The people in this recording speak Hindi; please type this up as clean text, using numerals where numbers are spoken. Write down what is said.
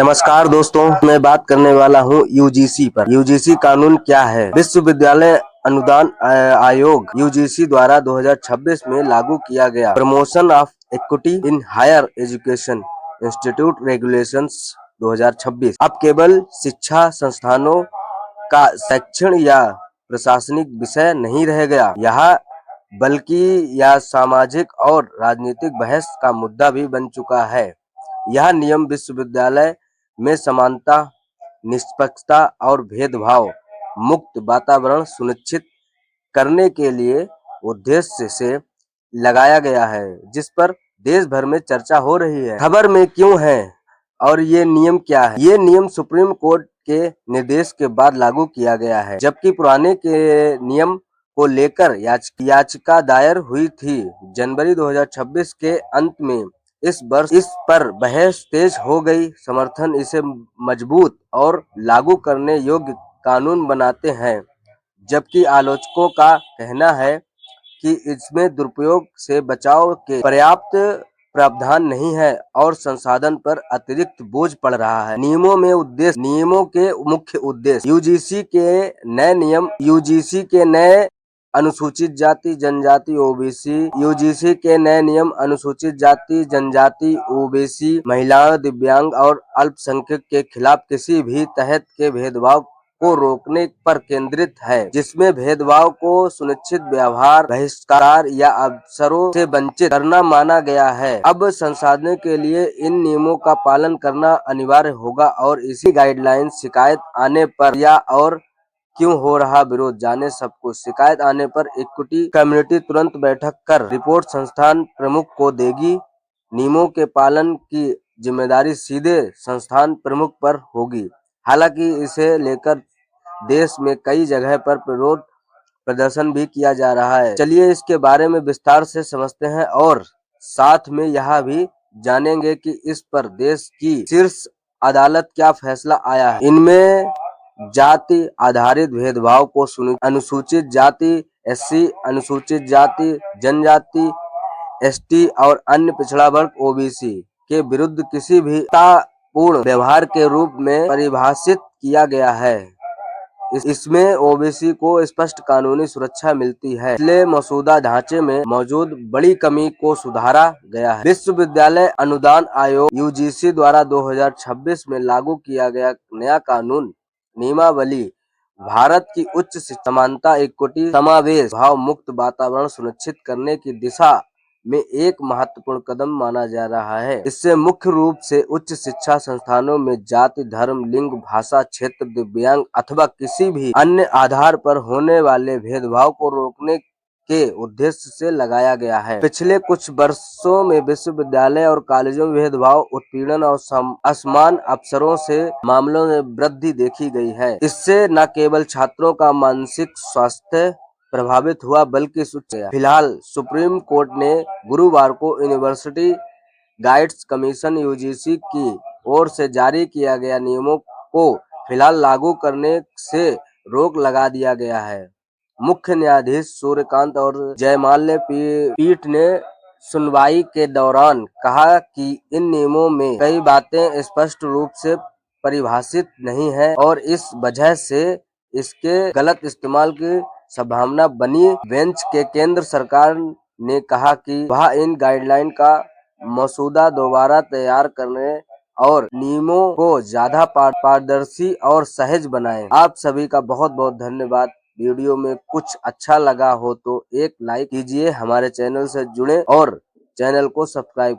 नमस्कार दोस्तों, मैं बात करने वाला हूं यूजीसी पर। यूजीसी कानून क्या है? विश्वविद्यालय अनुदान आयोग यूजीसी द्वारा 2026 में लागू किया गया promotion of equity in higher education institute regulations 2026 अब केवल शिक्षा संस्थानों का शैक्षणिक या प्रशासनिक विषय नहीं रह गया, यह बल्कि यह सामाजिक और राजनीतिक बहस का मुद्दा भी बन चुका है। यह नियम विश्वविद्यालय में समानता, निष्पक्षता और भेदभाव मुक्त वातावरण सुनिश्चित करने के लिए उद्देश्य से लगाया गया है, जिस पर देश भर में चर्चा हो रही है। खबर में क्यों है और ये नियम क्या है? ये नियम सुप्रीम कोर्ट के निर्देश के बाद लागू किया गया है, जबकि पुराने के नियम को लेकर याचिका दायर हुई थी। जनवरी 2026 के अंत में इस वर्ष इस पर बहस तेज हो गई। समर्थन इसे मजबूत और लागू करने योग्य कानून बनाते हैं, जबकि आलोचकों का कहना है कि इसमें दुरुपयोग से बचाव के पर्याप्त प्रावधान नहीं है और संसाधन पर अतिरिक्त बोझ पड़ रहा है। नियमों के मुख्य उद्देश्य यूजीसी के नए अनुसूचित जाति जनजाति ओबीसी यूजीसी के नए नियम अनुसूचित जाति जनजाति ओबीसी महिलाओं, दिव्यांग और अल्पसंख्यक के खिलाफ किसी भी तरह के भेदभाव को रोकने पर केंद्रित है, जिसमें भेदभाव को सुनिश्चित व्यवहार, बहिष्कार या अवसरों से वंचित करना माना गया है। अब संसाधनों के लिए इन नियमों का पालन करना अनिवार्य होगा और इसी गाइडलाइन शिकायत आने पर या और क्यों हो रहा विरोध जाने सब कुछ। शिकायत आने पर इक्विटी कमेटी तुरंत बैठक कर रिपोर्ट संस्थान प्रमुख को देगी। नियमों के पालन की जिम्मेदारी सीधे संस्थान प्रमुख पर होगी। हालांकि इसे लेकर देश में कई जगह पर विरोध प्रदर्शन भी किया जा रहा है। चलिए इसके बारे में विस्तार से समझते हैं और साथ में यह भी जानेंगे कि इस पर देश की शीर्ष अदालत क्या फैसला आया है। इनमें जाति आधारित भेदभाव को अनुसूचित जाति एससी, अनुसूचित जाति जनजाति एसटी और अन्य पिछड़ा वर्ग ओबीसी के विरुद्ध किसी भी पूर्ण व्यवहार के रूप में परिभाषित किया गया है। इसमें ओबीसी को स्पष्ट कानूनी सुरक्षा मिलती है। पिछले मसौदा ढांचे में मौजूद बड़ी कमी को सुधारा गया है। विश्वविद्यालय अनुदान आयोग यूजीसी द्वारा 2026 में लागू किया गया नया कानून नियमावली भारत की उच्च समानता, इक्विटी, समावेश, भाव मुक्त वातावरण सुनिश्चित करने की दिशा में एक महत्वपूर्ण कदम माना जा रहा है। इससे मुख्य रूप से उच्च शिक्षा संस्थानों में जाति, धर्म, लिंग, भाषा, क्षेत्र, दिव्यांग अथवा किसी भी अन्य आधार पर होने वाले भेदभाव को रोकने के उद्देश्य से लगाया गया है। पिछले कुछ वर्षों में विश्वविद्यालय और कॉलेजों में भेदभाव, उत्पीड़न और असमान अवसरों से मामलों में वृद्धि देखी गई है। इससे न केवल छात्रों का मानसिक स्वास्थ्य प्रभावित हुआ बल्कि फिलहाल सुप्रीम कोर्ट ने गुरुवार को यूनिवर्सिटी गाइड्स कमीशन यूजीसी की ओर से जारी किया गया नियमों को फिलहाल लागू करने से रोक लगा दिया गया है। मुख्य न्यायाधीश सूर्यकांत और जयमाल्या पीठ ने सुनवाई के दौरान कहा कि इन नियमों में कई बातें स्पष्ट रूप से परिभाषित नहीं है और इस वजह से इसके गलत इस्तेमाल की संभावना बनी। बेंच के केंद्र सरकार ने कहा कि वह इन गाइडलाइन का मसौदा दोबारा तैयार करने और नियमों को ज्यादा पारदर्शी और सहज बनाए। आप सभी का बहुत बहुत धन्यवाद। वीडियो में कुछ अच्छा लगा हो तो एक लाइक कीजिए, हमारे चैनल से जुड़े और चैनल को सब्सक्राइब